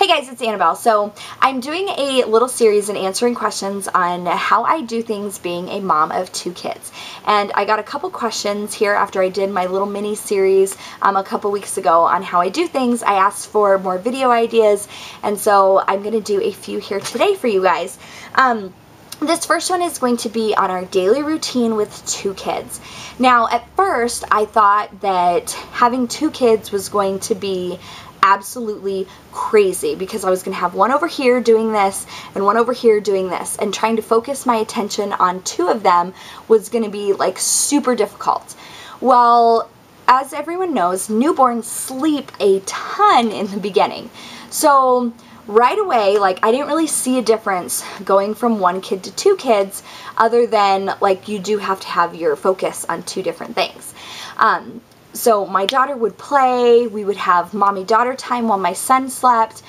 Hey guys, it's Annabelle. So I'm doing a little series and answering questions on how I do things being a mom of 2 kids. And I got a couple questions here after I did my little mini series a couple weeks ago on how I do things. I asked for more video ideas, and so I'm going to do a few here today for you guys. This first one is going to be on our daily routine with 2 kids. Now, at first, I thought that having 2 kids was going to be absolutely crazy because I was going to have one over here doing this and one over here doing this, and trying to focus my attention on 2 of them was going to be like super difficult. Well, as everyone knows, newborns sleep a ton in the beginning. So right away, like, I didn't really see a difference going from 1 kid to 2 kids, other than like you do have to have your focus on 2 different things. So my daughter would play, we would have mommy-daughter time while my son slept.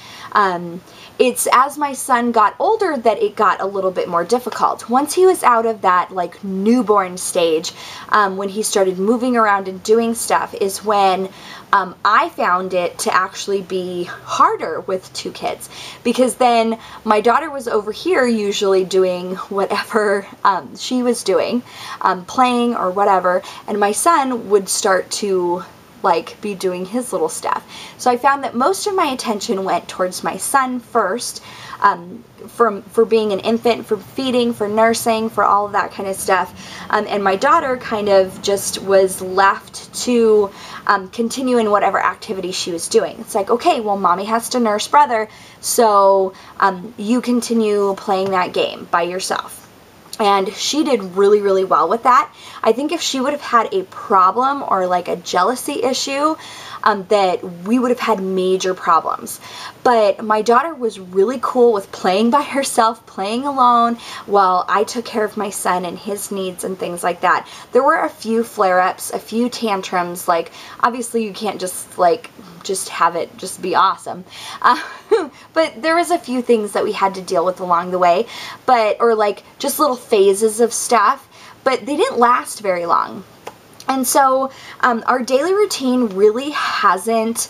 It's as my son got older that it got a little bit more difficult. Once he was out of that like newborn stage, when he started moving around and doing stuff, is when I found it to actually be harder with 2 kids, because then my daughter was over here usually doing whatever she was doing, playing or whatever, and my son would start to like be doing his little stuff. So I found that most of my attention went towards my son first, for being an infant, for feeding, for nursing, for all of that kind of stuff, and my daughter kind of just was left to continue in whatever activity she was doing. It's like, okay, well, mommy has to nurse brother, so you continue playing that game by yourself. And she did really, really well with that. I think if she would have had a problem or like a jealousy issue, that we would have had major problems. But my daughter was really cool with playing by herself, playing alone, while I took care of my son and his needs and things like that. There were a few flare-ups, a few tantrums. Like, obviously you can't just like just have it just be awesome, but there was a few things that we had to deal with along the way, or like just little phases of stuff, but they didn't last very long. And so our daily routine really hasn't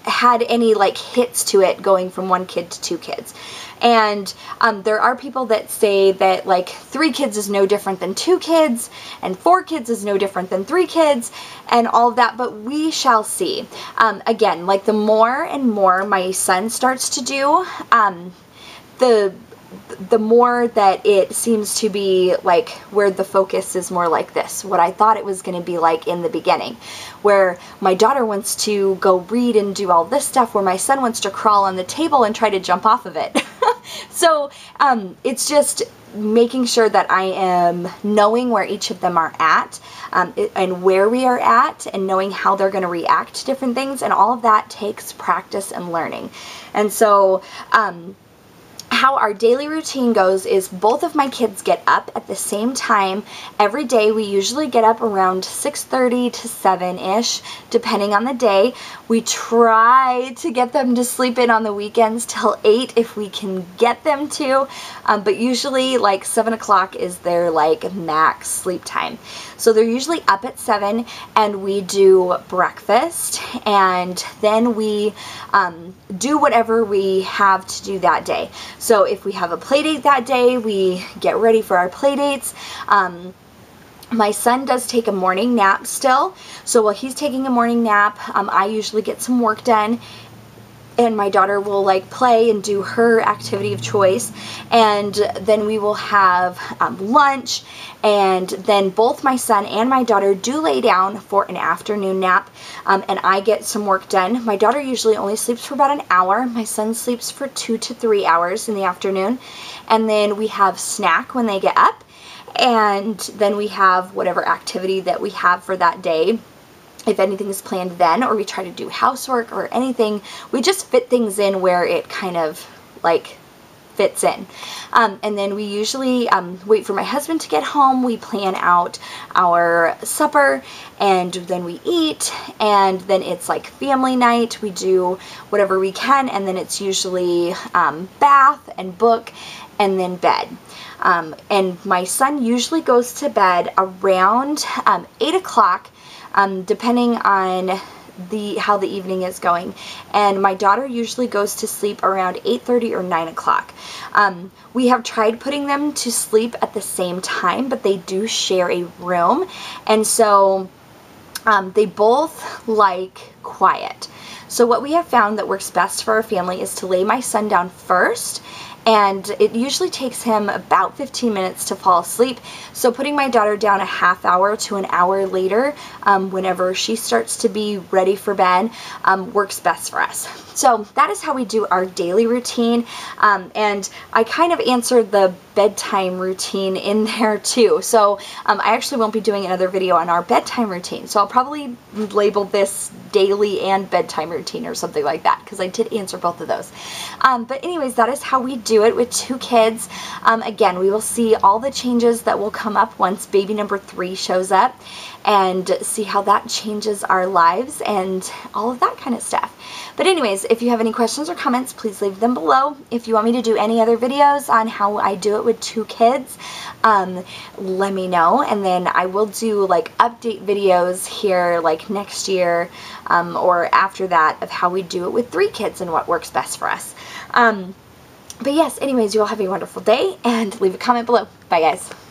had any like hits to it going from 1 kid to 2 kids. And there are people that say that like 3 kids is no different than 2 kids, and 4 kids is no different than 3 kids, and all of that, but we shall see. Again, like the more and more my son starts to do, the more that it seems to be like where the focus is more like this, what I thought it was going to be like in the beginning, where my daughter wants to go read and do all this stuff, where my son wants to crawl on the table and try to jump off of it. So it's just making sure that I am knowing where each of them are at, and where we are at, and knowing how they're going to react to different things, and all of that takes practice and learning. And so how our daily routine goes is both of my kids get up at the same time every day. We usually get up around 6:30 to 7-ish, depending on the day. We try to get them to sleep in on the weekends till 8 if we can get them to, but usually like 7 o'clock is their like max sleep time. So they're usually up at 7, and we do breakfast, and then we do whatever we have to do that day. So if we have a play date that day, we get ready for our play dates. My son does take a morning nap still, so while he's taking a morning nap, I usually get some work done, and my daughter will like play and do her activity of choice, and then we will have lunch, and then both my son and my daughter do lay down for an afternoon nap, and I get some work done. My daughter usually only sleeps for about an hour. My son sleeps for 2 to 3 hours in the afternoon, and then we have snack when they get up, and then we have whatever activity that we have for that day. If anything is planned then, or we try to do housework or anything, we just fit things in where it kind of like fits in. And then we usually wait for my husband to get home. We plan out our supper, and then we eat, and then it's like family night. We do whatever we can, and then it's usually bath and book, and then bed. And my son usually goes to bed around 8 o'clock, depending on how the evening is going. And my daughter usually goes to sleep around 8:30 or 9 o'clock. We have tried putting them to sleep at the same time, but they do share a room, and so they both like quiet. So what we have found that works best for our family is to lay my son down first, and it usually takes him about 15 minutes to fall asleep. So putting my daughter down a half hour to an hour later, whenever she starts to be ready for bed, works best for us. So that is how we do our daily routine, and I kind of answered the bedtime routine in there too. So I actually won't be doing another video on our bedtime routine, so I'll probably label this daily and bedtime routine or something like that, because I did answer both of those. But anyways, that is how we do it with 2 kids. Again, we will see all the changes that will come up once baby number 3 shows up, and see how that changes our lives and all of that kind of stuff. But anyways, if you have any questions or comments, please leave them below. If you want me to do any other videos on how I do it with 2 kids, let me know, and then I will do like update videos here like next year or after that of how we do it with 3 kids and what works best for us. But yes, anyways, you all have a wonderful day, and leave a comment below. Bye guys.